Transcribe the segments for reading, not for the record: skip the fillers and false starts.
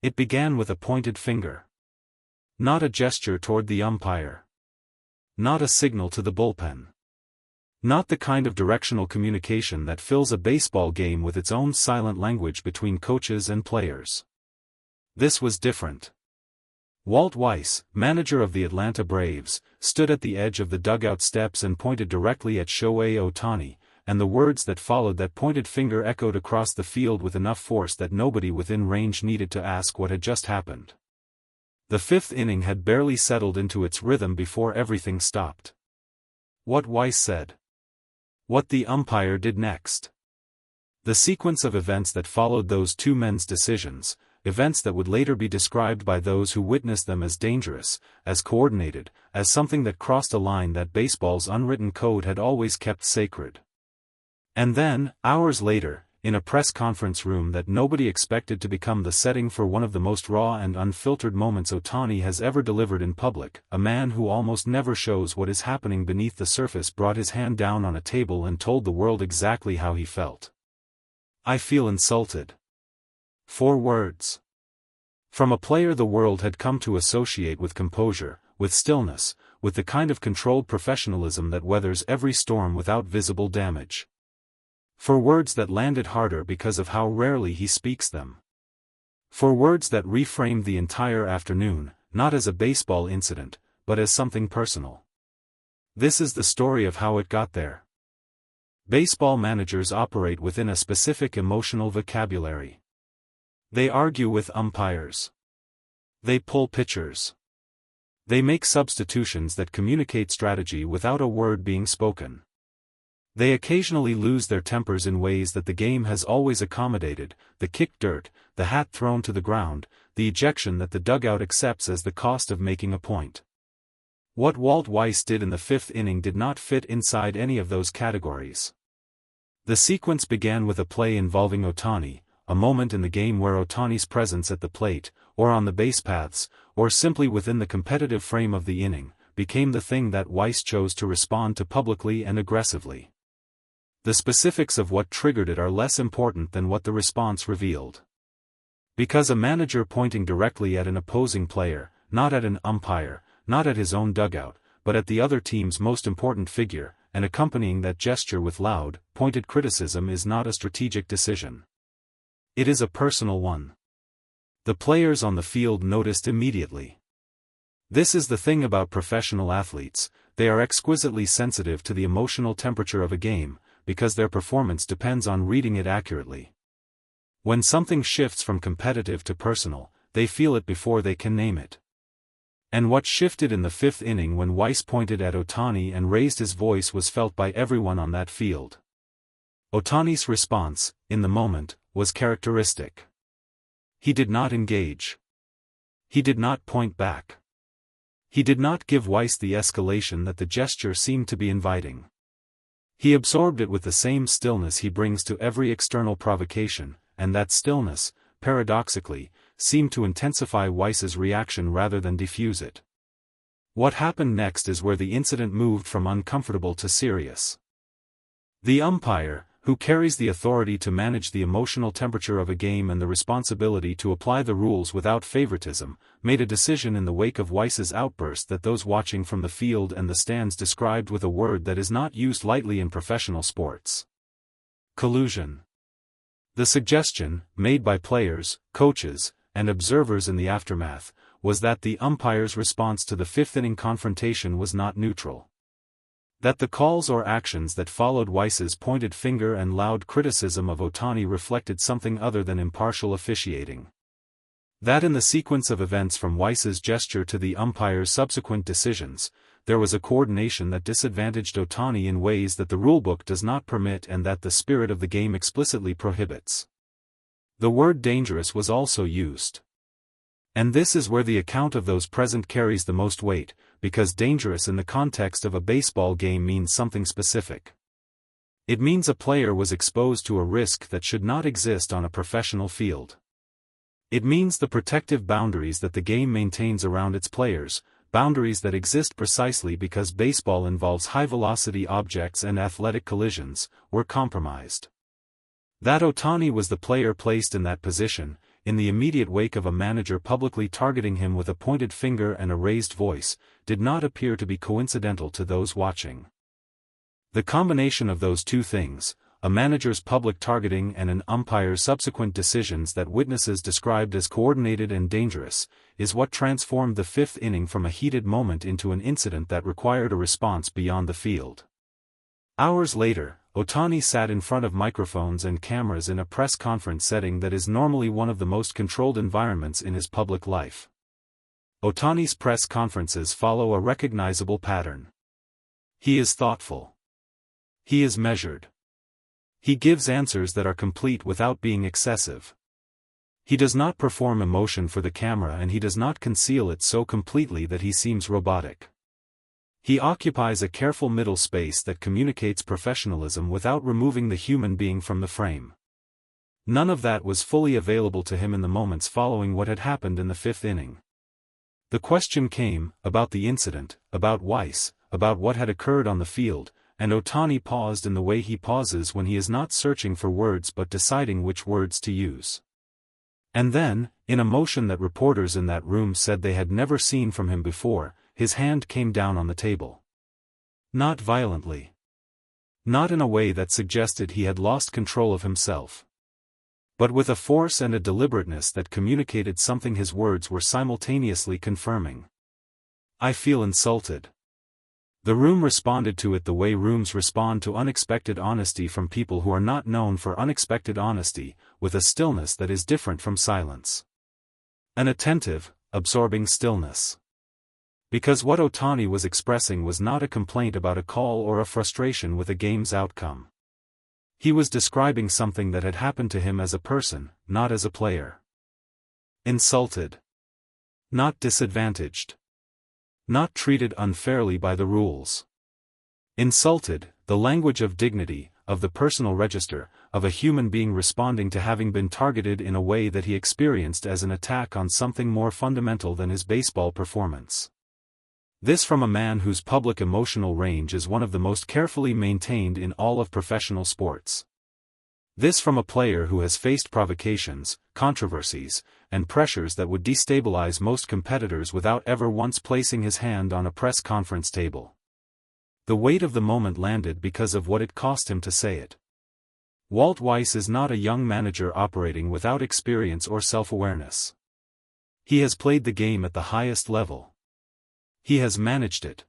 It began with a pointed finger. Not a gesture toward the umpire. Not a signal to the bullpen. Not the kind of directional communication that fills a baseball game with its own silent language between coaches and players. This was different. Walt Weiss, manager of the Atlanta Braves, stood at the edge of the dugout steps and pointed directly at Shohei Ohtani, and the words that followed that pointed finger echoed across the field with enough force that nobody within range needed to ask what had just happened. The fifth inning had barely settled into its rhythm before everything stopped. What Weiss said. What the umpire did next. The sequence of events that followed those two men's decisions, events that would later be described by those who witnessed them as dangerous, as coordinated, as something that crossed a line that baseball's unwritten code had always kept sacred. And then, hours later, in a press conference room that nobody expected to become the setting for one of the most raw and unfiltered moments Ohtani has ever delivered in public, a man who almost never shows what is happening beneath the surface brought his hand down on a table and told the world exactly how he felt. "I feel insulted." 4 words. From a player the world had come to associate with composure, with stillness, with the kind of controlled professionalism that weathers every storm without visible damage. 4 words that landed harder because of how rarely he speaks them. 4 words that reframed the entire afternoon, not as a baseball incident, but as something personal. This is the story of how it got there. Baseball managers operate within a specific emotional vocabulary. They argue with umpires. They pull pitchers. They make substitutions that communicate strategy without a word being spoken. They occasionally lose their tempers in ways that the game has always accommodated, the kicked dirt, the hat thrown to the ground, the ejection that the dugout accepts as the cost of making a point. What Walt Weiss did in the 5th inning did not fit inside any of those categories. The sequence began with a play involving Ohtani, a moment in the game where Ohtani's presence at the plate, or on the base paths, or simply within the competitive frame of the inning, became the thing that Weiss chose to respond to publicly and aggressively. The specifics of what triggered it are less important than what the response revealed. Because a manager pointing directly at an opposing player, not at an umpire, not at his own dugout, but at the other team's most important figure, and accompanying that gesture with loud, pointed criticism is not a strategic decision. It is a personal one. The players on the field noticed immediately. This is the thing about professional athletes, they are exquisitely sensitive to the emotional temperature of a game, because their performance depends on reading it accurately. When something shifts from competitive to personal, they feel it before they can name it. And what shifted in the 5th inning when Weiss pointed at Ohtani and raised his voice was felt by everyone on that field. Ohtani's response, in the moment, was characteristic. He did not engage. He did not point back. He did not give Weiss the escalation that the gesture seemed to be inviting. He absorbed it with the same stillness he brings to every external provocation, and that stillness, paradoxically, seemed to intensify Weiss's reaction rather than diffuse it. What happened next is where the incident moved from uncomfortable to serious. The umpire, who carries the authority to manage the emotional temperature of a game and the responsibility to apply the rules without favoritism, made a decision in the wake of Weiss's outburst that those watching from the field and the stands described with a word that is not used lightly in professional sports. Collusion. The suggestion, made by players, coaches, and observers in the aftermath, was that the umpire's response to the 5th inning confrontation was not neutral. That the calls or actions that followed Weiss's pointed finger and loud criticism of Ohtani reflected something other than impartial officiating. That in the sequence of events from Weiss's gesture to the umpire's subsequent decisions, there was a coordination that disadvantaged Ohtani in ways that the rulebook does not permit and that the spirit of the game explicitly prohibits. The word dangerous was also used. And this is where the account of those present carries the most weight, because dangerous in the context of a baseball game means something specific. It means a player was exposed to a risk that should not exist on a professional field. It means the protective boundaries that the game maintains around its players, boundaries that exist precisely because baseball involves high-velocity objects and athletic collisions, were compromised. That Ohtani was the player placed in that position, in the immediate wake of a manager publicly targeting him with a pointed finger and a raised voice, did not appear to be coincidental to those watching. The combination of those two things, a manager's public targeting and an umpire's subsequent decisions that witnesses described as coordinated and dangerous, is what transformed the fifth inning from a heated moment into an incident that required a response beyond the field. Hours later, Ohtani sat in front of microphones and cameras in a press conference setting that is normally one of the most controlled environments in his public life. Ohtani's press conferences follow a recognizable pattern. He is thoughtful. He is measured. He gives answers that are complete without being excessive. He does not perform emotion for the camera, and he does not conceal it so completely that he seems robotic. He occupies a careful middle space that communicates professionalism without removing the human being from the frame. None of that was fully available to him in the moments following what had happened in the fifth inning. The question came, about the incident, about Weiss, about what had occurred on the field, and Ohtani paused in the way he pauses when he is not searching for words but deciding which words to use. And then, in a motion that reporters in that room said they had never seen from him before, his hand came down on the table. Not violently. Not in a way that suggested he had lost control of himself. But with a force and a deliberateness that communicated something his words were simultaneously confirming. "I feel insulted." The room responded to it the way rooms respond to unexpected honesty from people who are not known for unexpected honesty, with a stillness that is different from silence. An attentive, absorbing stillness. Because what Ohtani was expressing was not a complaint about a call or a frustration with a game's outcome. He was describing something that had happened to him as a person, not as a player. Insulted. Not disadvantaged. Not treated unfairly by the rules. Insulted, the language of dignity, of the personal register, of a human being responding to having been targeted in a way that he experienced as an attack on something more fundamental than his baseball performance. This from a man whose public emotional range is one of the most carefully maintained in all of professional sports. This from a player who has faced provocations, controversies, and pressures that would destabilize most competitors without ever once placing his hand on a press conference table. The weight of the moment landed because of what it cost him to say it. Walt Weiss is not a young manager operating without experience or self-awareness. He has played the game at the highest level. He has managed it.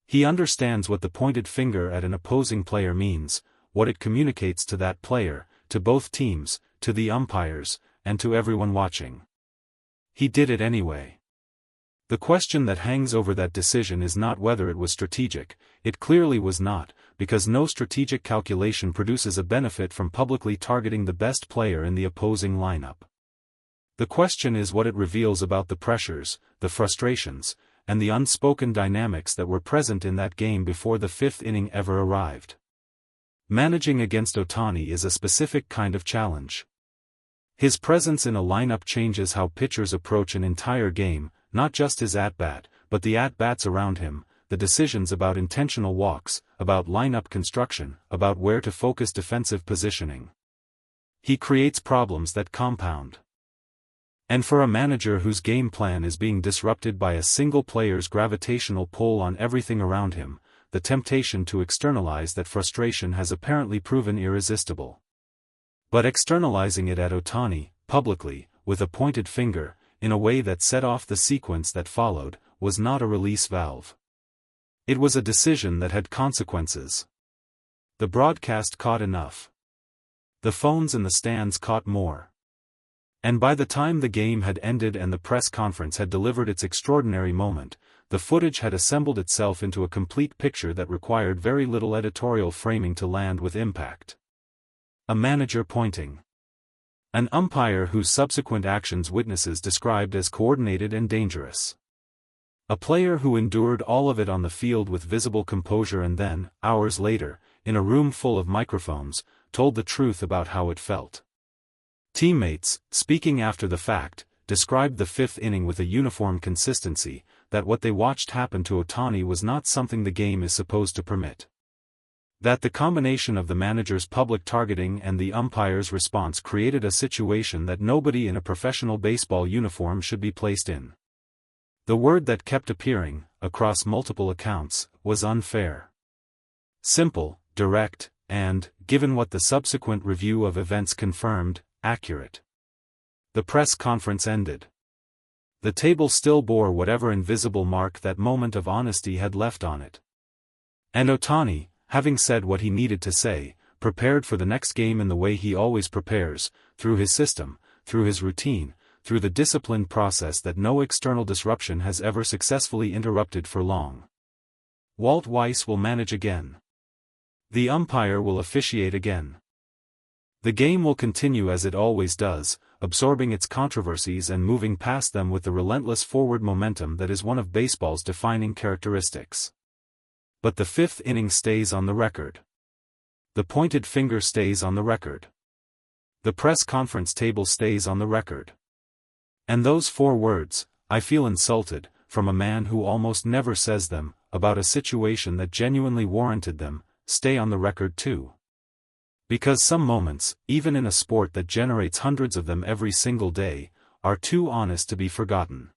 He understands what the pointed finger at an opposing player means, what it communicates to that player, to both teams, to the umpires, and to everyone watching. He did it anyway. The question that hangs over that decision is not whether it was strategic. It clearly was not, because no strategic calculation produces a benefit from publicly targeting the best player in the opposing lineup. The question is what it reveals about the pressures, the frustrations, and the unspoken dynamics that were present in that game before the fifth inning ever arrived. Managing against Ohtani is a specific kind of challenge. His presence in a lineup changes how pitchers approach an entire game, not just his at-bat, but the at-bats around him, the decisions about intentional walks, about lineup construction, about where to focus defensive positioning. He creates problems that compound. And for a manager whose game plan is being disrupted by a single player's gravitational pull on everything around him, the temptation to externalize that frustration has apparently proven irresistible. But externalizing it at Ohtani, publicly, with a pointed finger, in a way that set off the sequence that followed, was not a release valve. It was a decision that had consequences. The broadcast caught enough. The phones in the stands caught more. And by the time the game had ended and the press conference had delivered its extraordinary moment, the footage had assembled itself into a complete picture that required very little editorial framing to land with impact. A manager pointing. An umpire whose subsequent actions witnesses described as coordinated and dangerous. A player who endured all of it on the field with visible composure and then, hours later, in a room full of microphones, told the truth about how it felt. Teammates, speaking after the fact, described the fifth inning with a uniform consistency, that what they watched happen to Ohtani was not something the game is supposed to permit. That the combination of the manager's public targeting and the umpire's response created a situation that nobody in a professional baseball uniform should be placed in. The word that kept appearing, across multiple accounts, was unfair. Simple, direct, and, given what the subsequent review of events confirmed, accurate. The press conference ended. The table still bore whatever invisible mark that moment of honesty had left on it. And Ohtani, having said what he needed to say, prepared for the next game in the way he always prepares, through his system, through his routine, through the disciplined process that no external disruption has ever successfully interrupted for long. Walt Weiss will manage again. The umpire will officiate again. The game will continue as it always does, absorbing its controversies and moving past them with the relentless forward momentum that is one of baseball's defining characteristics. But the fifth inning stays on the record. The pointed finger stays on the record. The press conference table stays on the record. And those 4 words, "I feel insulted," from a man who almost never says them, about a situation that genuinely warranted them, stay on the record too. Because some moments, even in a sport that generates hundreds of them every single day, are too honest to be forgotten.